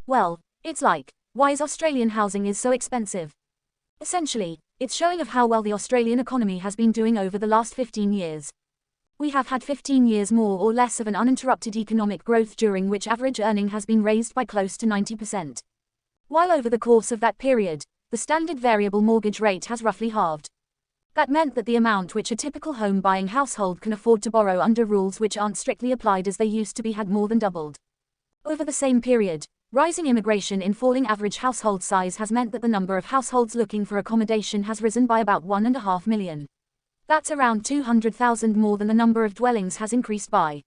Well, it's like, why is Australian housing is so expensive? Essentially, it's showing of how well the Australian economy has been doing over the last 15 years. We have had 15 years more or less of an uninterrupted economic growth during which average earning has been raised by close to 90%. While over the course of that period, the standard variable mortgage rate has roughly halved. That meant that the amount which a typical home-buying household can afford to borrow under rules which aren't strictly applied as they used to be had more than doubled. Over the same period, rising immigration in falling average household size has meant that the number of households looking for accommodation has risen by about 1.5 million. That's around 200,000 more than the number of dwellings has increased by.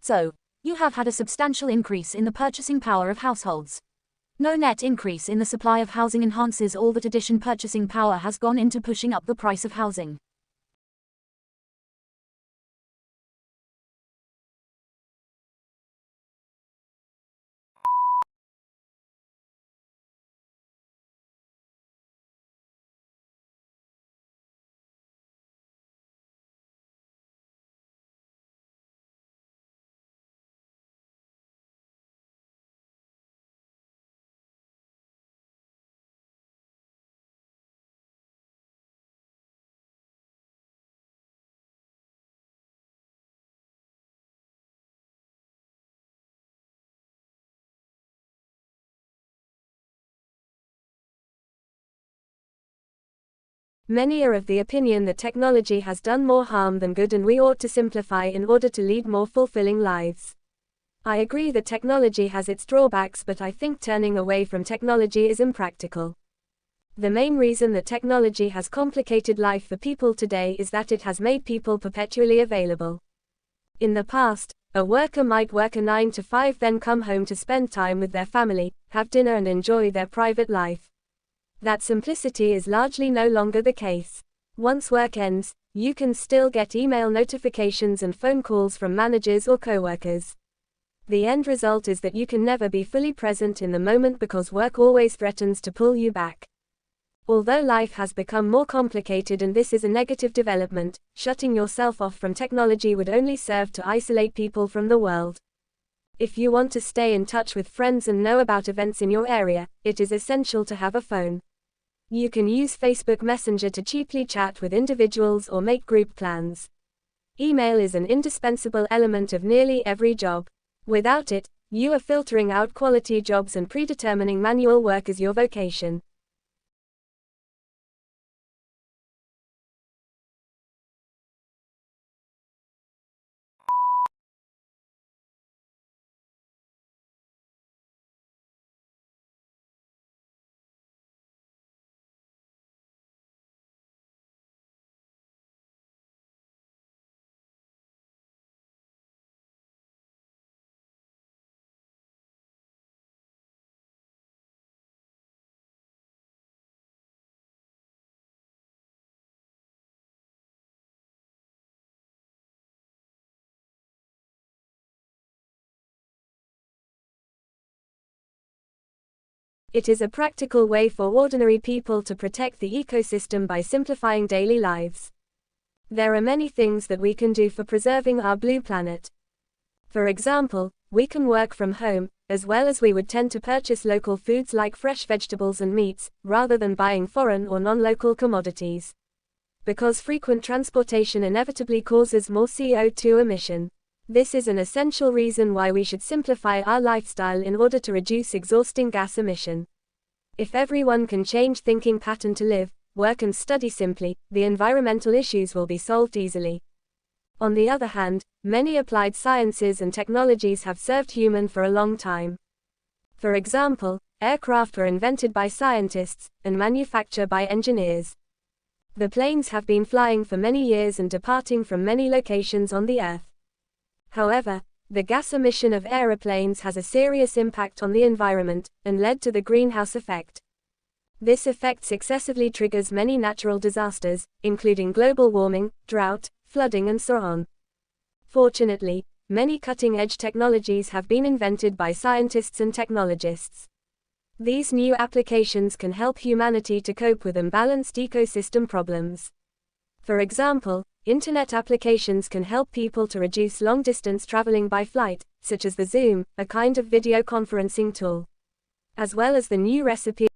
So, you have had a substantial increase in the purchasing power of households. No net increase in the supply of housing enhances all that addition purchasing power has gone into pushing up the price of housing. Many are of the opinion that technology has done more harm than good and we ought to simplify in order to lead more fulfilling lives. I agree that technology has its drawbacks, but I think turning away from technology is impractical. The main reason that technology has complicated life for people today is that it has made people perpetually available. In the past, a worker might work a 9 to 5 then come home to spend time with their family, have dinner and enjoy their private life. That simplicity is largely no longer the case. Once work ends, you can still get email notifications and phone calls from managers or coworkers. The end result is that you can never be fully present in the moment because work always threatens to pull you back. Although life has become more complicated and this is a negative development, shutting yourself off from technology would only serve to isolate people from the world. If you want to stay in touch with friends and know about events in your area, it is essential to have a phone. You can use Facebook Messenger to cheaply chat with individuals or make group plans. Email is an indispensable element of nearly every job. Without it, you are filtering out quality jobs and predetermining manual work as your vocation. It is a practical way for ordinary people to protect the ecosystem by simplifying daily lives. There are many things that we can do for preserving our blue planet. For example, we can work from home, as well as we would tend to purchase local foods like fresh vegetables and meats, rather than buying foreign or non-local commodities. Because frequent transportation inevitably causes more CO2 emission. This is an essential reason why we should simplify our lifestyle in order to reduce exhausting gas emission. If everyone can change thinking pattern to live, work and study simply, the environmental issues will be solved easily. On the other hand, many applied sciences and technologies have served human for a long time. For example, aircraft were invented by scientists and manufactured by engineers. The planes have been flying for many years and departing from many locations on the Earth. However, the gas emission of aeroplanes has a serious impact on the environment, and led to the greenhouse effect. This effect successively triggers many natural disasters, including global warming, drought, flooding and so on. Fortunately, many cutting-edge technologies have been invented by scientists and technologists. These new applications can help humanity to cope with imbalanced ecosystem problems. For example, Internet applications can help people to reduce long-distance traveling by flight, such as the Zoom, a kind of video conferencing tool. As well as the new recipe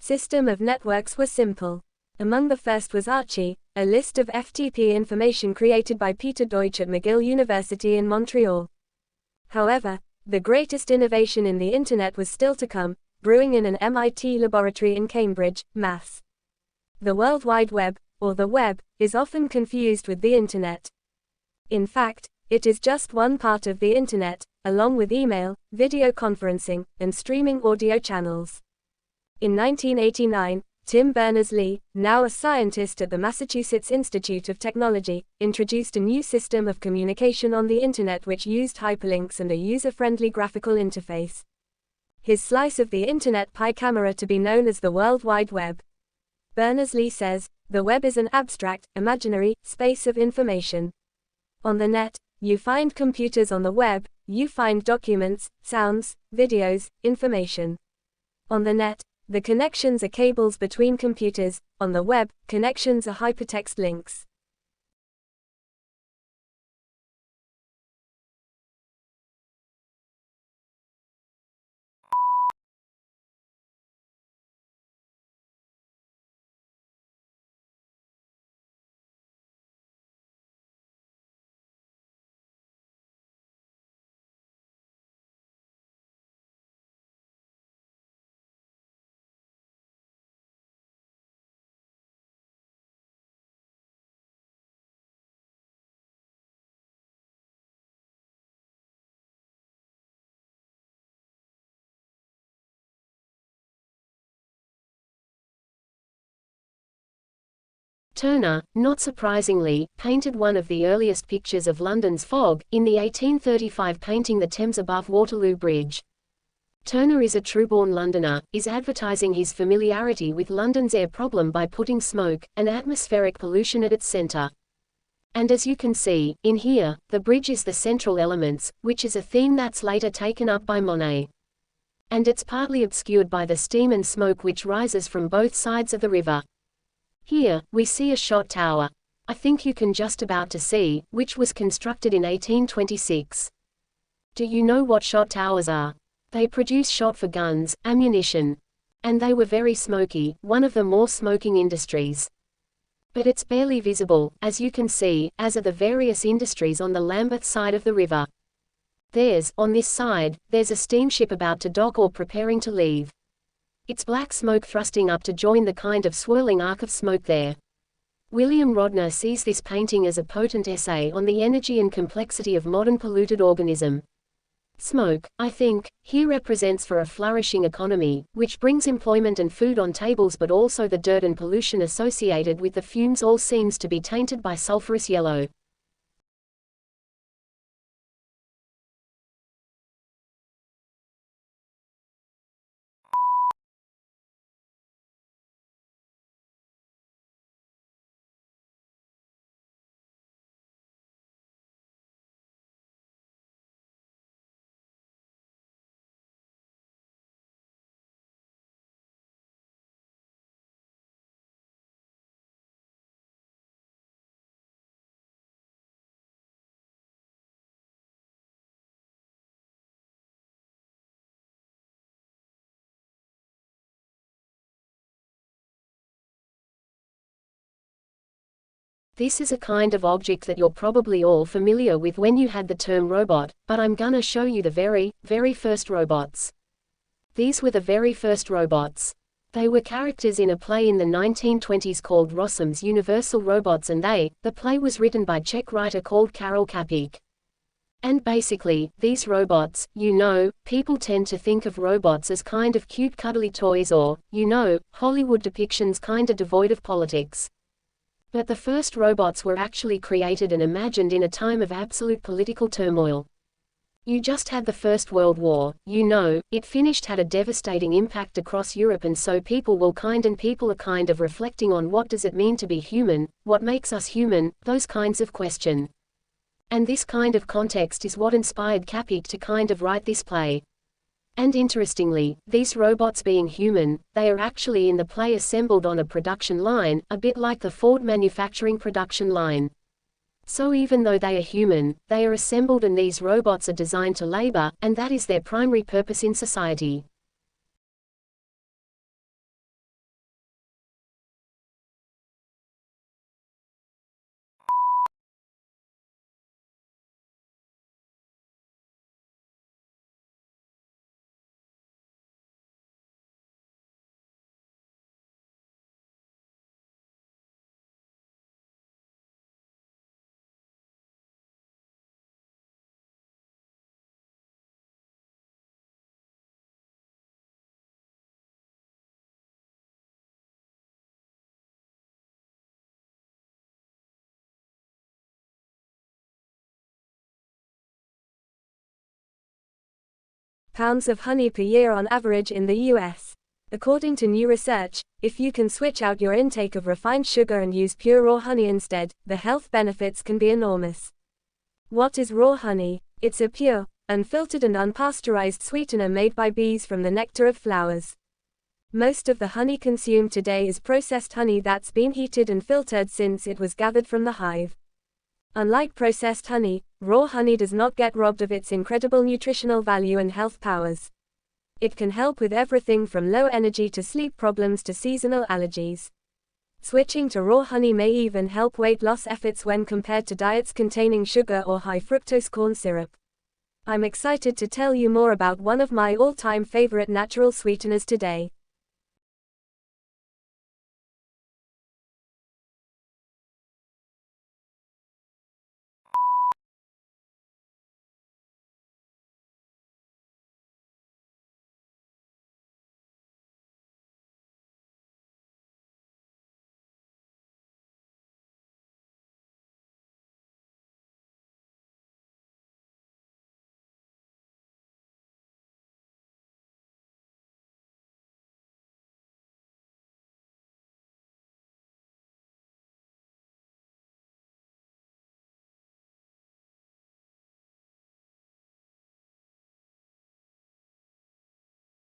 system of networks were simple. Among the first was Archie, a list of FTP information created by Peter Deutsch at McGill University in Montreal. However, the greatest innovation in the Internet was still to come, brewing in an MIT laboratory in Cambridge, Mass. The World Wide Web, or the web, is often confused with the Internet. In fact, it is just one part of the Internet, along with email, video conferencing, and streaming audio channels. In 1989, Tim Berners-Lee, now a scientist at the Massachusetts Institute of Technology, introduced a new system of communication on the Internet which used hyperlinks and a user-friendly graphical interface. His slice of the Internet pie camera to be known as the World Wide Web. Berners-Lee says, "The web is an abstract, imaginary, space of information. On the net, you find computers. On the web, you find documents, sounds, videos, information. On the net, the connections are cables between computers. On the web, connections are hypertext links." Turner, not surprisingly, painted one of the earliest pictures of London's fog, in the 1835 painting The Thames Above Waterloo Bridge. Turner is a true-born Londoner, is advertising his familiarity with London's air problem by putting smoke, and atmospheric pollution at its centre. And as you can see, in here, the bridge is the central elements, which is a theme that's later taken up by Monet. And it's partly obscured by the steam and smoke which rises from both sides of the river. Here, we see a shot tower. I think you can just about to see, which was constructed in 1826. Do you know what shot towers are? They produce shot for guns, ammunition. And they were very smoky, one of the more smoking industries. But it's barely visible, as you can see, as are the various industries on the Lambeth side of the river. On this side, there's a steamship about to dock or preparing to leave. It's black smoke thrusting up to join the kind of swirling arc of smoke there. William Rodner sees this painting as a potent essay on the energy and complexity of modern polluted organism. Smoke, I think, here represents for a flourishing economy, which brings employment and food on tables, but also the dirt and pollution associated with the fumes all seems to be tainted by sulfurous yellow. This is a kind of object that you're probably all familiar with when you had the term robot, but I'm gonna show you the very, very first robots. These were the very first robots. They were characters in a play in the 1920s called Rossum's Universal Robots, and the play was written by Czech writer called Karel Čapek. And basically, these robots, people tend to think of robots as kind of cute cuddly toys or, Hollywood depictions kinda devoid of politics. But the first robots were actually created and imagined in a time of absolute political turmoil. You just had the First World War, it finished, had a devastating impact across Europe, and so people are kind of reflecting on what does it mean to be human, what makes us human, those kinds of question. And this kind of context is what inspired Capek to kind of write this play. And interestingly, these robots being human, they are actually in the play assembled on a production line, a bit like the Ford manufacturing production line. So even though they are human, they are assembled, and these robots are designed to labor, and that is their primary purpose in society. Pounds of honey per year on average in the US. According to new research, if you can switch out your intake of refined sugar and use pure raw honey instead, the health benefits can be enormous. What is raw honey? It's a pure, unfiltered and unpasteurized sweetener made by bees from the nectar of flowers. Most of the honey consumed today is processed honey that's been heated and filtered since it was gathered from the hive. Unlike processed honey, raw honey does not get robbed of its incredible nutritional value and health powers. It can help with everything from low energy to sleep problems to seasonal allergies. Switching to raw honey may even help weight loss efforts when compared to diets containing sugar or high fructose corn syrup. I'm excited to tell you more about one of my all-time favorite natural sweeteners today.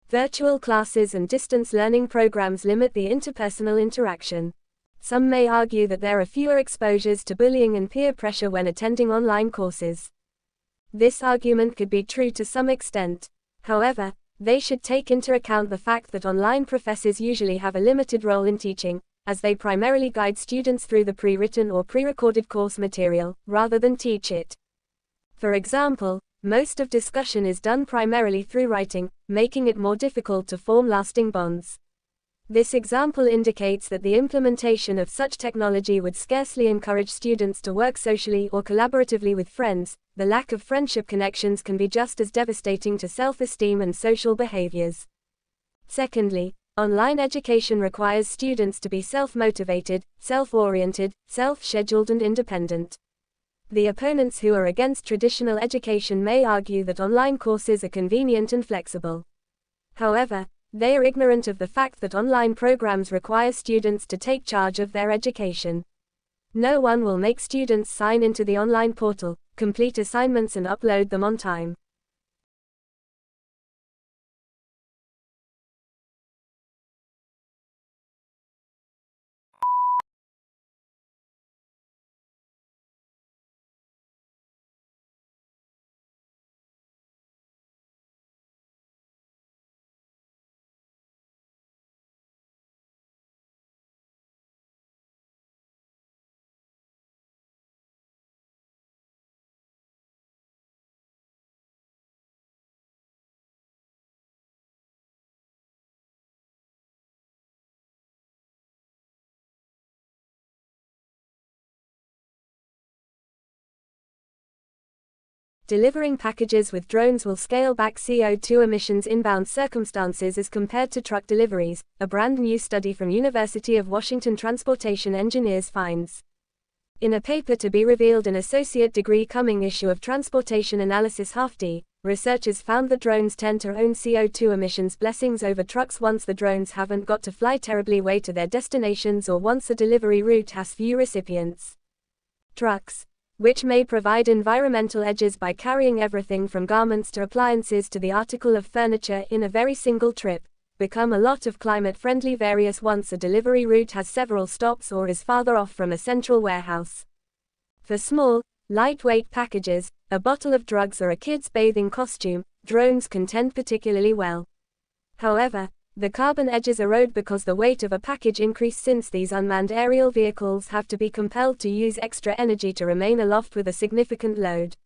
Virtual classes and distance learning programs limit the interpersonal interaction. Some may argue that there are fewer exposures to bullying and peer pressure when attending online courses. This argument could be true to some extent. However, they should take into account the fact that online professors usually have a limited role in teaching, as they primarily guide students through the pre-written or pre-recorded course material, rather than teach it. For example, most of discussion is done primarily through writing, making it more difficult to form lasting bonds. This example indicates that the implementation of such technology would scarcely encourage students to work socially or collaboratively with friends. The lack of friendship connections can be just as devastating to self-esteem and social behaviors. Secondly, online education requires students to be self-motivated, self-oriented, self-scheduled and independent. The opponents who are against traditional education may argue that online courses are convenient and flexible. However, they are ignorant of the fact that online programs require students to take charge of their education. No one will make students sign into the online portal, complete assignments and upload them on time. Delivering packages with drones will scale back CO2 emissions inbound circumstances as compared to truck deliveries, a brand new study from University of Washington transportation engineers finds. In a paper to be revealed in associate degree coming issue of Transportation Analysis Half-D, researchers found that drones tend to own CO2 emissions blessings over trucks once the drones haven't got to fly terribly way to their destinations or once a delivery route has few recipients. Trucks, which may provide environmental edges by carrying everything from garments to appliances to the article of furniture in a very single trip, become a lot of climate-friendly various once a delivery route has several stops or is farther off from a central warehouse. For small, lightweight packages, a bottle of drugs or a kid's bathing costume, drones can tend particularly well. However, the carbon edges erode because the weight of a package increase since these unmanned aerial vehicles have to be compelled to use extra energy to remain aloft with a significant load.